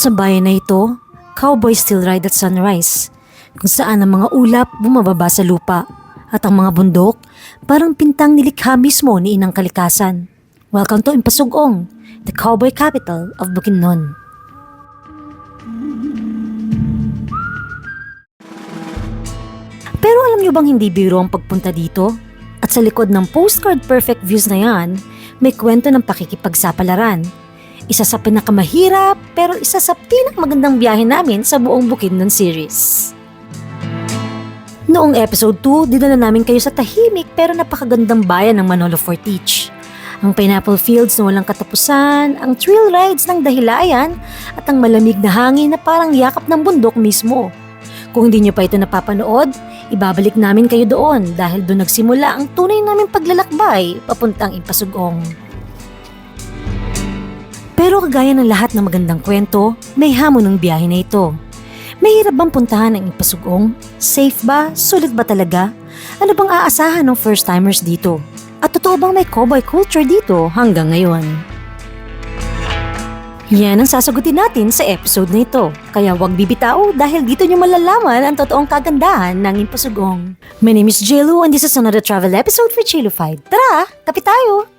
Sa bayan na ito, cowboys still ride at sunrise, kung saan ang mga ulap bumababa sa lupa at ang mga bundok parang pintang nilikha mismo ni Inang Kalikasan. Welcome to Impasugong, the cowboy capital of Bukidnon. Pero alam niyo bang hindi biro ang pagpunta dito? At sa likod ng postcard perfect views na yan, may kwento ng pakikipagsapalaran. Isa sa pinakamahirap pero isa sa pinakamagandang biyahe namin sa buong Bukidnon series. Noong episode 2, dinala namin kayo sa tahimik pero napakagandang bayan ng Manolo Fortich. Ang pineapple fields na walang katapusan, ang thrill rides ng dahilayan at ang malamig na hangin na parang yakap ng bundok mismo. Kung hindi nyo pa ito napapanood, ibabalik namin kayo doon dahil doon nagsimula ang tunay namin paglalakbay papuntang Impasugong. Pero kagaya ng lahat ng magandang kwento, may hamon ng biyahe na ito. Mahirap bang puntahan ang Impasugong? Safe ba? Sulit ba talaga? Ano bang aasahan ng first timers dito? At totoo bang may cowboy culture dito hanggang ngayon? Yan ang sasagutin natin sa episode na ito. Kaya huwag bibitaw dahil dito nyo malalaman ang totoong kagandahan ng Impasugong. My name is Jelu and this is another travel episode for Chelufied. Tara, kapit tayo!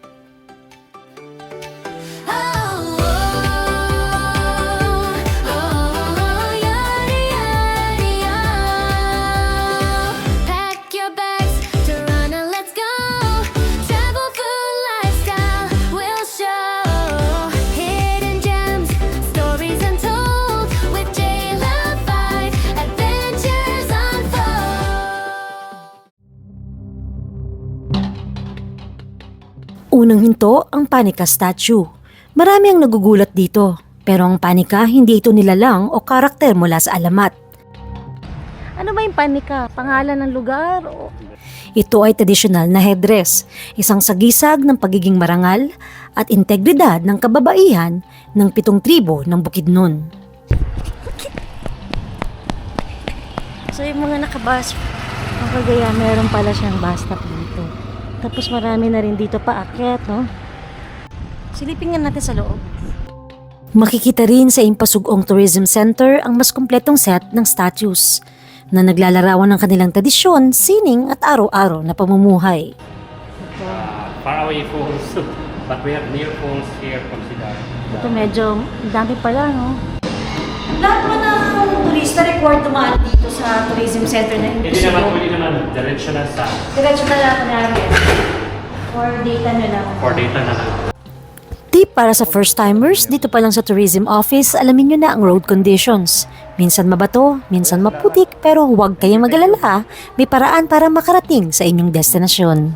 Unang hinto ang Panika statue. Marami ang nagugulat dito, pero ang Panika hindi ito nilalang o karakter mula sa alamat. Ano ba yung Panika? Pangalan ng lugar? Ito ay tradisyonal na headdress, isang sagisag ng pagiging marangal at integridad ng kababaihan ng 7 tribo ng Bukidnon. So yung mga nakabas, ang kagaya meron pala siyang bus stop dito. Tapos marami na rin dito paakyat, no? Silipin nga natin sa loob. Makikita rin sa Impasugong Tourism Center ang mas kumpletong set ng statues na naglalarawan ng kanilang tradisyon, sining at araw-araw na pamumuhay. Far away falls, but we have near falls here considered. Ito medyo dami pala, no? Lahat mo ng turista required tumaan dito sa tourism center na Impasugong. Hindi naman, diretso na sa... Diretso na lang namin. For data na lang. For data na lang. Tip para sa first-timers, dito pa lang sa tourism office, alamin nyo na ang road conditions. Minsan mabato, minsan maputik, pero huwag kayong mag-alala, may paraan para makarating sa inyong destinasyon.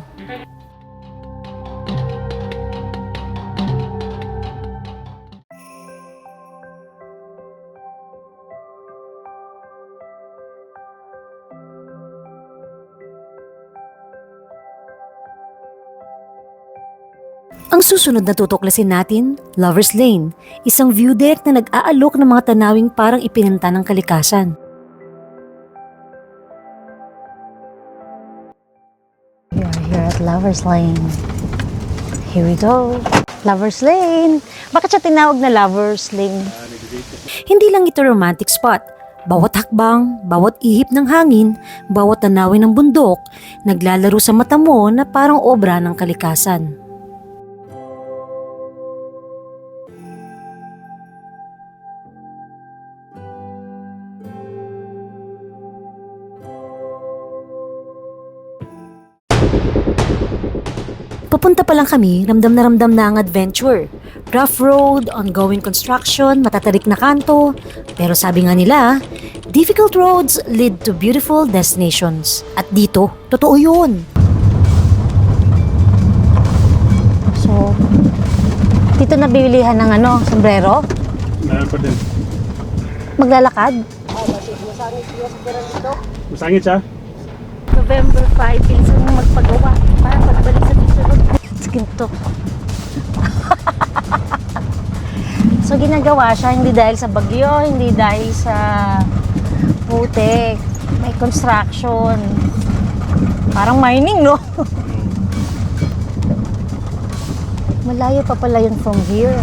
Ang susunod na tutuklasin natin, Lover's Lane, isang view deck na nag-aalok ng mga tanawing parang ipinanta ng kalikasan. We are here at Lover's Lane. Here we go. Lover's Lane. Bakit siya tinawag na Lover's Lane? Hindi lang ito romantic spot. Bawat hakbang, bawat ihip ng hangin, bawat tanawin ng bundok, naglalaro sa mata mo na parang obra ng kalikasan. Papunta pa lang kami, ramdam na ang adventure. Rough road, ongoing construction, matatarik na kanto. Pero sabi nga nila, difficult roads lead to beautiful destinations. At dito, totoo yun. So, dito nabilihan ng sombrero? Meron pa din. Maglalakad? Masangit siya? November 5, pinsang magpagawa para pagbalik sa susunod. Ginto. So ginagawa siya hindi dahil sa bagyo, hindi dahil sa putik. May construction. Parang mining, no? Malayo pa pala yun from here.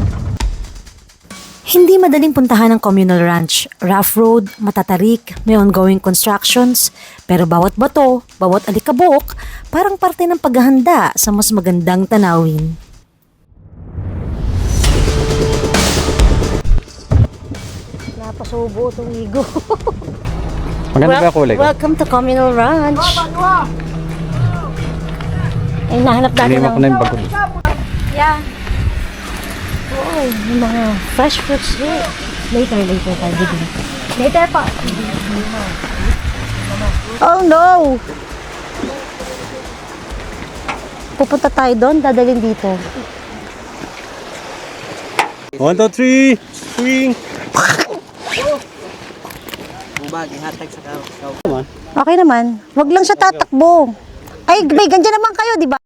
Hindi madaling puntahan ng communal ranch. Rough road, matatarik, may ongoing constructions. Pero bawat bato, bawat alikabok, parang parte ng paghahanda sa mas magandang tanawin. Napasubo itong igo. Maganda ba kulay ko? Welcome to Communal Ranch. Ay, nahanap natin Iniwan ko na yung bago. Yeah. Oo, yung mga fresh fruits here. Later tayo bibili. Later pa. Oh no! Pupunta tayo doon, dadalhin dito. 1, 2, 3. Swing. Okay naman. Wag lang siya tatakbo. Ay, may ganyan naman kayo, di ba?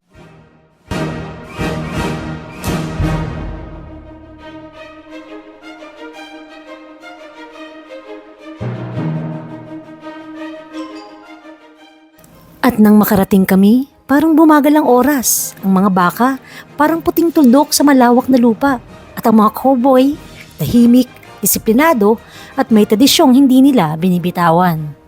At nang makarating kami, parang bumagal ang oras. Ang mga baka, parang puting tuldok sa malawak na lupa. At ang mga cowboy, tahimik, disiplinado, at may tradisyong hindi nila binibitawan.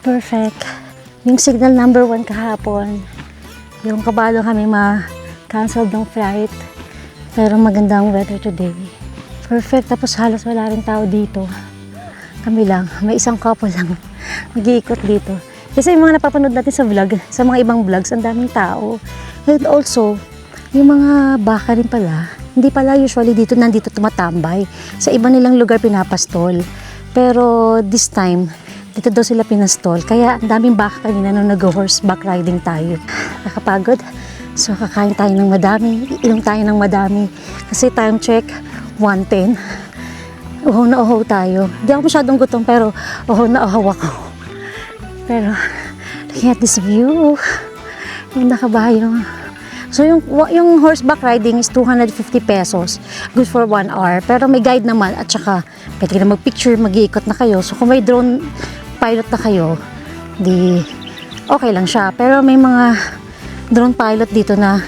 Perfect. Yung signal number 1 kahapon, yung kabalo kami ma-cancel ng flight, pero magandang weather today. Perfect. Tapos halos wala rin tao dito. Kami lang, may isang couple lang nag-iikot dito. Kasi yung mga napapanood natin sa vlog, sa mga ibang vlogs, ang daming tao. And also, yung mga baka rin pala, hindi pala usually nandito tumatambay. Sa iba nilang lugar pinapastol. Pero this time, dito daw sila pinastol. Kaya ang daming baka kanina nung nag-horseback riding tayo. Nakapagod. So kakain tayo ng madami. Inom tayo ng madami. Kasi time check, 1:10. Uhaw na uhaw tayo. Hindi ako masyadong gutom pero uhaw na uhaw ako. Pero looking at this view. Yung nakabayo. So yung horseback riding is 250 pesos. Good for 1 hour. Pero may guide naman at saka pwede ka na mag-picture, mag-iikot na kayo. So kung may drone pilot na kayo, di okay lang siya. Pero may mga drone pilot dito na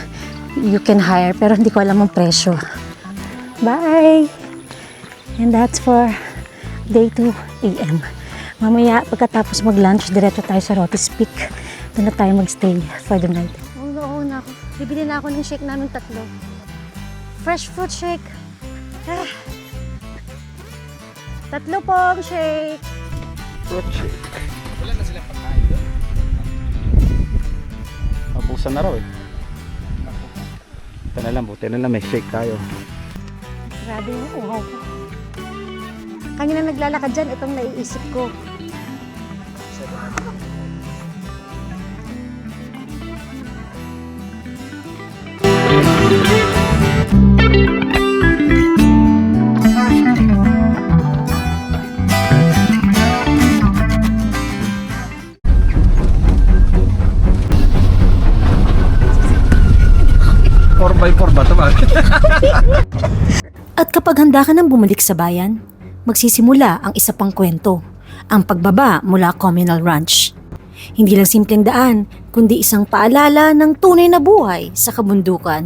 you can hire pero hindi ko alam ang presyo. Bye! And that's for day 2 a.m. Mamaya pagkatapos mag-lunch, diretso tayo sa Rotis Peak. Doon na tayo mag-stay for the night. Oo na ako. Bibili na ako ng shake namin 3. Fresh fruit shake. Ah. 3 pong shake. Fruit shake. Wala na silang pagkain doon. Mabusan na raw eh. Ito na lang, buti na lang may shake tayo. Grabe yung uhaw ko. Kanina naglalakad dyan, itong naiisip ko. At kapag handa ka nang bumalik sa bayan, magsisimula ang isa pang kwento, ang pagbaba mula Communal Ranch. Hindi lang simpleng daan, kundi isang paalala ng tunay na buhay sa kabundukan.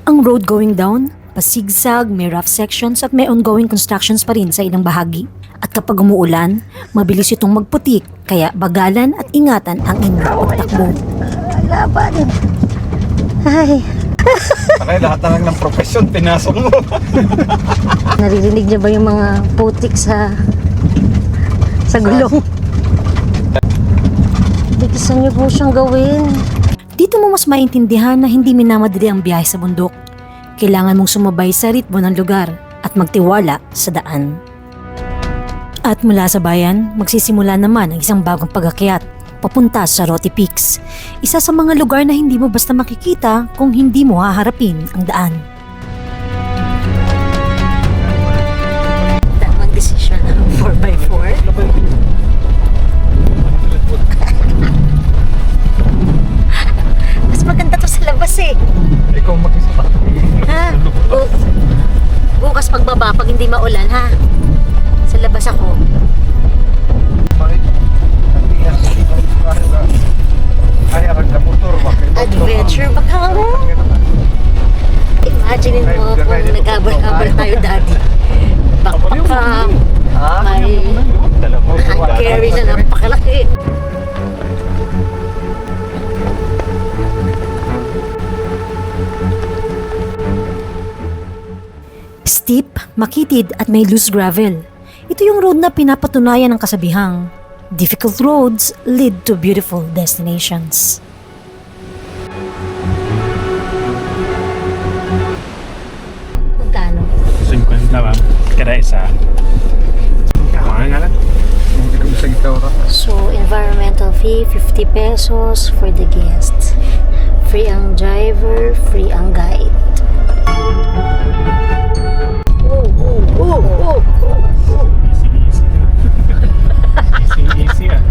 Ang road going down Pasigsag, may rough sections at may ongoing constructions pa rin sa ilang bahagi. At kapag umuulan, mabilis itong magputik, kaya bagalan at ingatan ang inyong pagtakbo. Laban. Ay, Panay lahat na lang ng profesyon, pinasok mo. naririnig niyo ba yung mga putik sa gulong? Bigisan niyo po siyang gawin. Dito mo mas maintindihan na hindi minamadali ang biyahe sa bundok. Kailangan mong sumabay sa ritmo ng lugar at magtiwala sa daan. At mula sa bayan, magsisimula naman ang isang bagong pag-akyat papunta sa Roty Peaks. Isa sa mga lugar na hindi mo basta makikita kung hindi mo haharapin ang daan. Tamang desisyon ng 4x4. Mas maganda to sa labas eh. Ikaw mag-isa pa. Ha? Bukas pagbaba pag hindi maulan ha. Sa labas ako. Bakit? Ay, arang na motor. Adventure ba ka mo? Imagine mo kung naghabal-habal tayo daddy. Backpack ka. May carry na napakalaki. Steep, makitid at may loose gravel. Ito yung road na pinapatunayan ng kasabihang, difficult roads lead to beautiful destinations. Magkano? 50 ba? Kada isa. Mga nga lang. Hindi ko sa gitaw ka. So, environmental fee, 50 pesos for the guests. Free ang driver, free ang guide. Easy ah.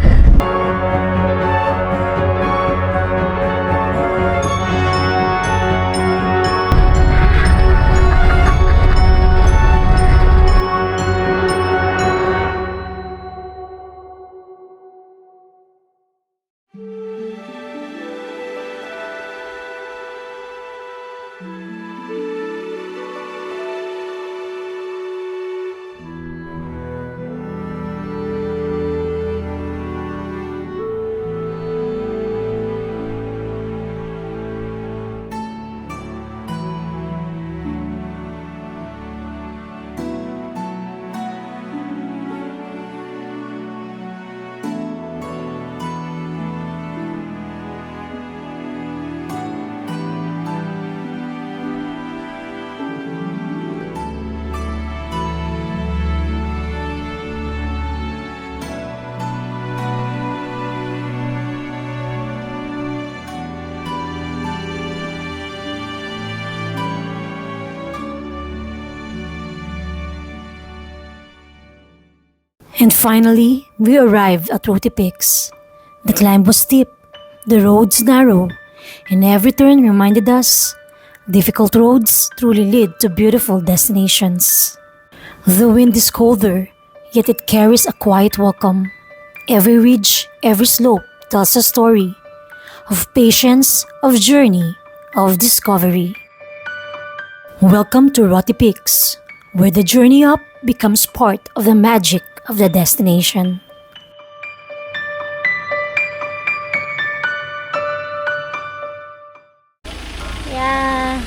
And finally, we arrived at Roty Peaks. The climb was steep, the roads narrow, and every turn reminded us, difficult roads truly lead to beautiful destinations. The wind is colder, yet it carries a quiet welcome. Every ridge, every slope tells a story of patience, of journey, of discovery. Welcome to Roty Peaks, where the journey up becomes part of the magic of the destination. Yeah,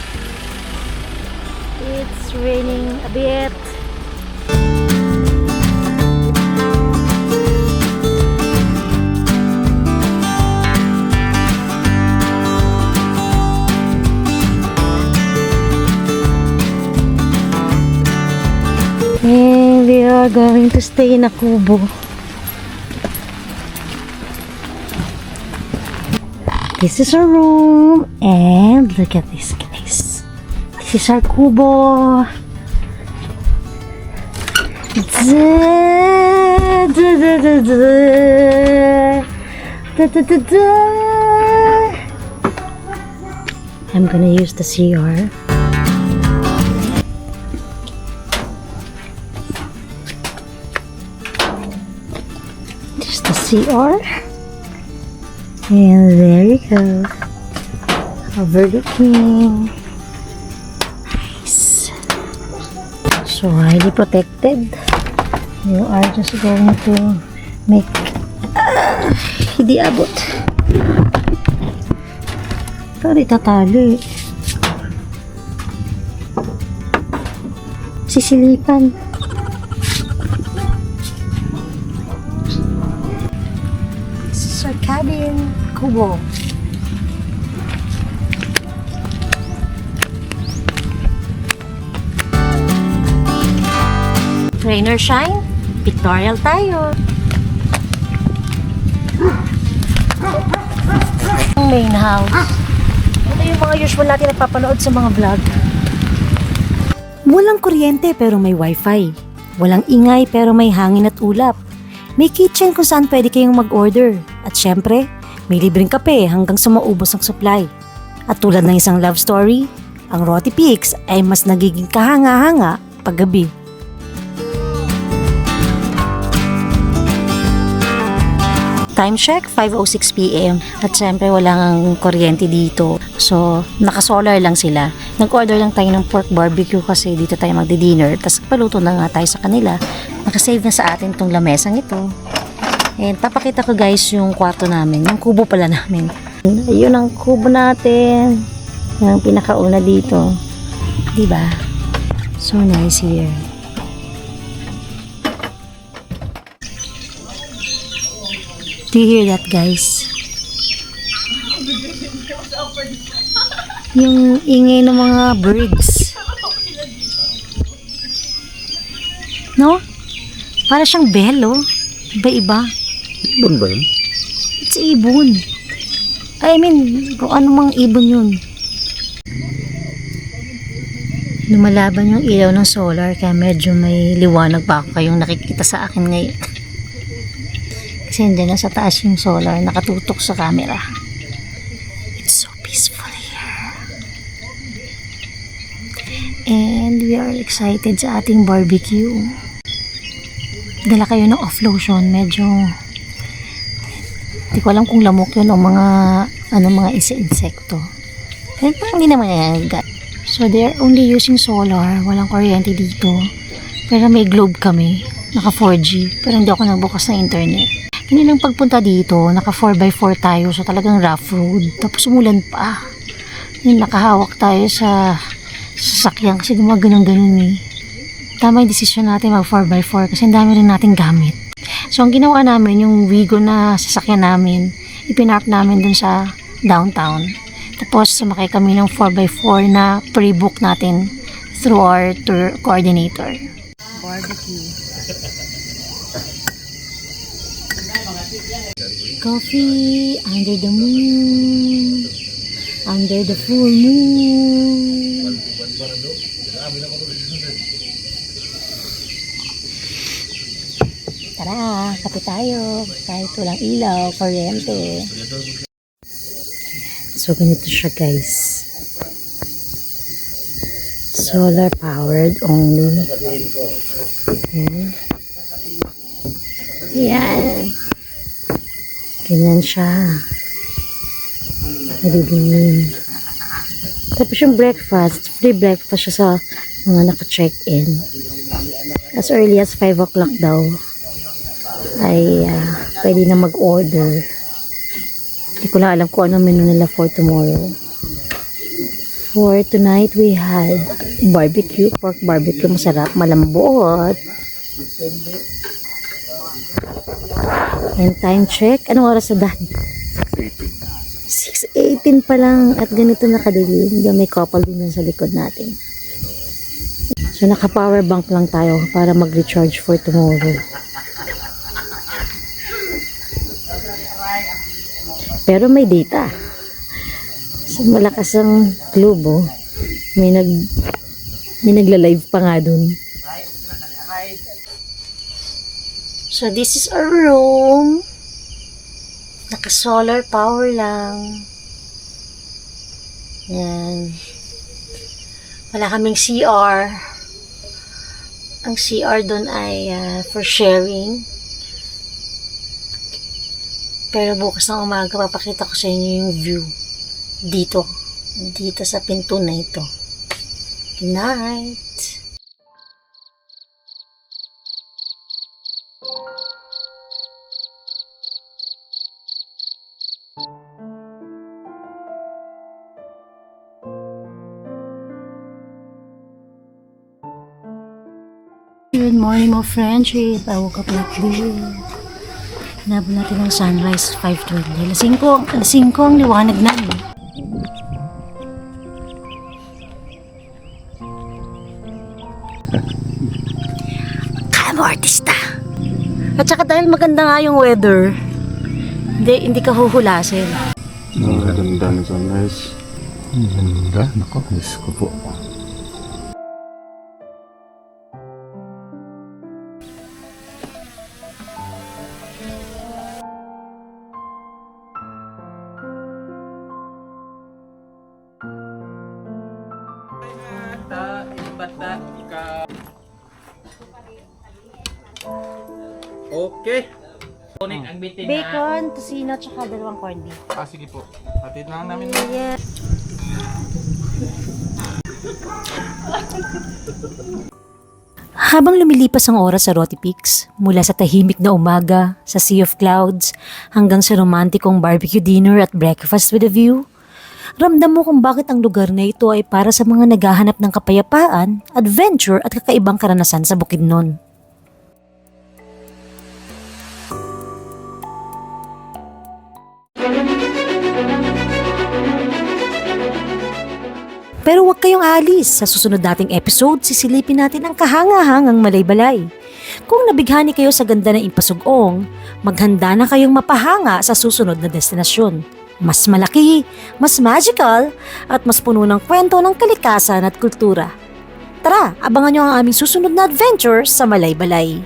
it's raining a bit. And we are going to stay in a kubo. This is our room, and look at this, guys. This is our kubo. I'm gonna use the CR. Just the CR. And there you go. A Burger King. Nice. So, highly protected. You are just going to make hindi abot. Pero itatali. Sisilipan. This is our cabin. Kubo. Rain or shine, pictorial tayo. Ang main house. Ito yung mga usual natin napapanood sa mga vlog. Walang kuryente pero may wifi. Walang ingay pero may hangin at ulap. May kitchen kung saan pwede kayong mag-order. At syempre, may libreng kape hanggang sa maubos ang supply. At tulad ng isang love story, ang Roti Peaks ay mas nagiging kahanga-hanga paggabi. Time check, 5:06 p.m. At syempre walang kuryente dito. So, naka-solar lang sila. Nag-order lang tayo ng pork barbecue kasi dito tayo magdi-dinner. Tapos paluto na nga tayo sa kanila. Nakasave na sa atin tong lamesang ito. And papakita ko guys yung kwarto namin. Yung kubo pala namin. Ayun ang kubo natin. Yung pinakauna dito. Diba? So nice here. Do you hear that, guys? Yung ingay ng mga birds. No? Para siyang bell, oh. Iba-iba. Ibon ba yun? It's ibon. I mean, kung ano mang ibon yun. Lumalaban yung ilaw ng solar kaya medyo may liwanag pa ako kayong nakikita sa akin ngayon. Kasi hindi na sa taas yung solar, nakatutok sa camera. It's so peaceful here. And we are excited sa ating barbecue. Dala kayo ng off lotion, medyo hindi ko alam kung lamok yun o mga insekto. Pero parang hindi naman yan. So they are only using solar, walang kuryente dito. Pero may globe kami, naka 4G, pero hindi ako nagbukas ng internet. Kanilang pagpunta dito, naka 4x4 tayo, so talagang rough road. Tapos umulan pa. Yung nakahawak tayo sa sasakyan kasi gumaganon-ganon eh. Tama yung desisyon natin mag 4x4 kasi ang dami rin nating gamit. So ang ginawa namin, yung Wigo na sasakyan namin, ipinark namin dun sa downtown. Tapos sumakay kami ng 4x4 na pre-book natin through our tour coordinator. Barbecue. Coffee under the moon, under the full moon. Tara, kape tayo. Kahit walang ilaw, kuryente. So, ganito siya guys. Solar powered only. Ayan. Yan. Ganyan siya. Nalilingin. Tapos yung breakfast, free breakfast siya sa mga naka-check-in. As early as 5 o'clock daw ay pwede na mag-order. Hindi ko lang alam kung ano menu nila for tomorrow. For tonight, we had barbecue, pork barbecue. Masarap, malambot. And time check. Anong oras na dad? 6:18 pa lang at ganito nakadilim. May couple din dun sa likod natin. So naka-power bank lang tayo para mag-recharge for tomorrow. Pero may data. So malakas ang globo. May nagla-live pa nga dun. So this is our room. Naka-solar power lang. Yan. Wala kaming CR. Ang CR doon ay for sharing. Pero bukas ng umaga, papakita ko sa inyo yung view. Dito sa pinto na ito. Good night. Good morning, mo friendship. I woke up like this. Hinabol natin ang sunrise 5:20. Alas 5 ang liwanag na eh. Kaya mo, artista. At saka dahil maganda nga yung weather, hindi ka huhulasin. Ang ganda ng sunrise. Ang ganda. Naku, miss ko po. Okay. Ang bitin Bacon, tocino, tsaka dalawang corned beef. Sige po. Hatid na lang namin. Yes. Habang lumilipas ang oras sa Roty Peaks, mula sa tahimik na umaga, sa sea of clouds, hanggang sa romantikong barbecue dinner at breakfast with a view, ramdam mo kung bakit ang lugar na ito ay para sa mga naghahanap ng kapayapaan, adventure at kakaibang karanasan sa Bukidnon. Pero huwag kayong alis. Sa susunod nating episode, sisilipin natin ang kahangahangang Malaybalay. Kung nabighani kayo sa ganda ng Impasugong, maghanda na kayong mapahanga sa susunod na destinasyon. Mas malaki, mas magical, at mas puno ng kwento ng kalikasan at kultura. Tara, abangan nyo ang aming susunod na adventures sa Malaybalay.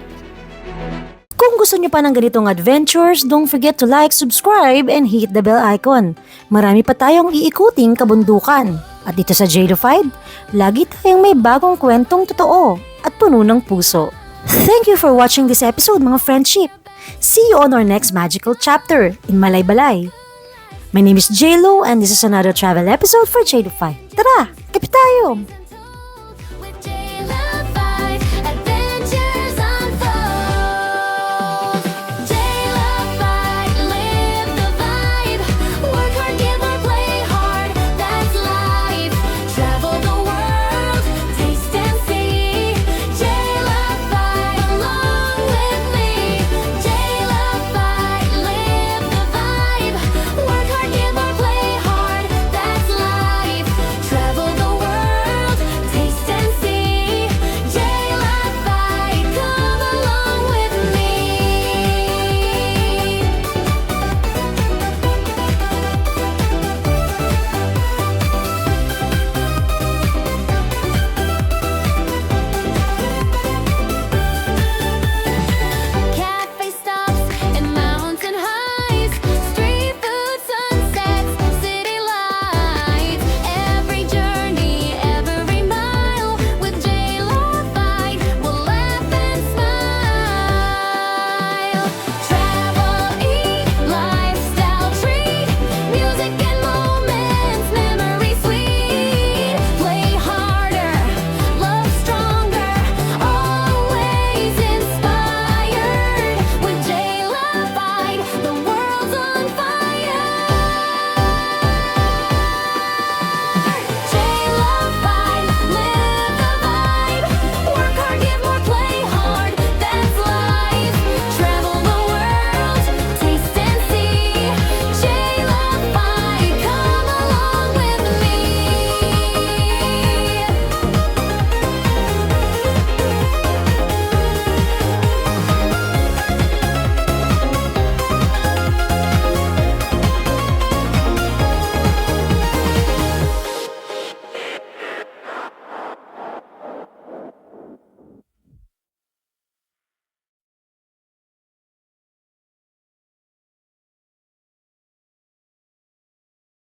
Kung gusto nyo pa ng ganitong adventures, don't forget to like, subscribe, and hit the bell icon. Marami pa tayong iikuting kabundukan. At dito sa J5, lagi tayong may bagong kwentong totoo at puno ng puso. Thank you for watching this episode, mga friendship. See you on our next magical chapter in Malaybalay. My name is JLo and this is another travel episode for J5. Tara, kapit tayo!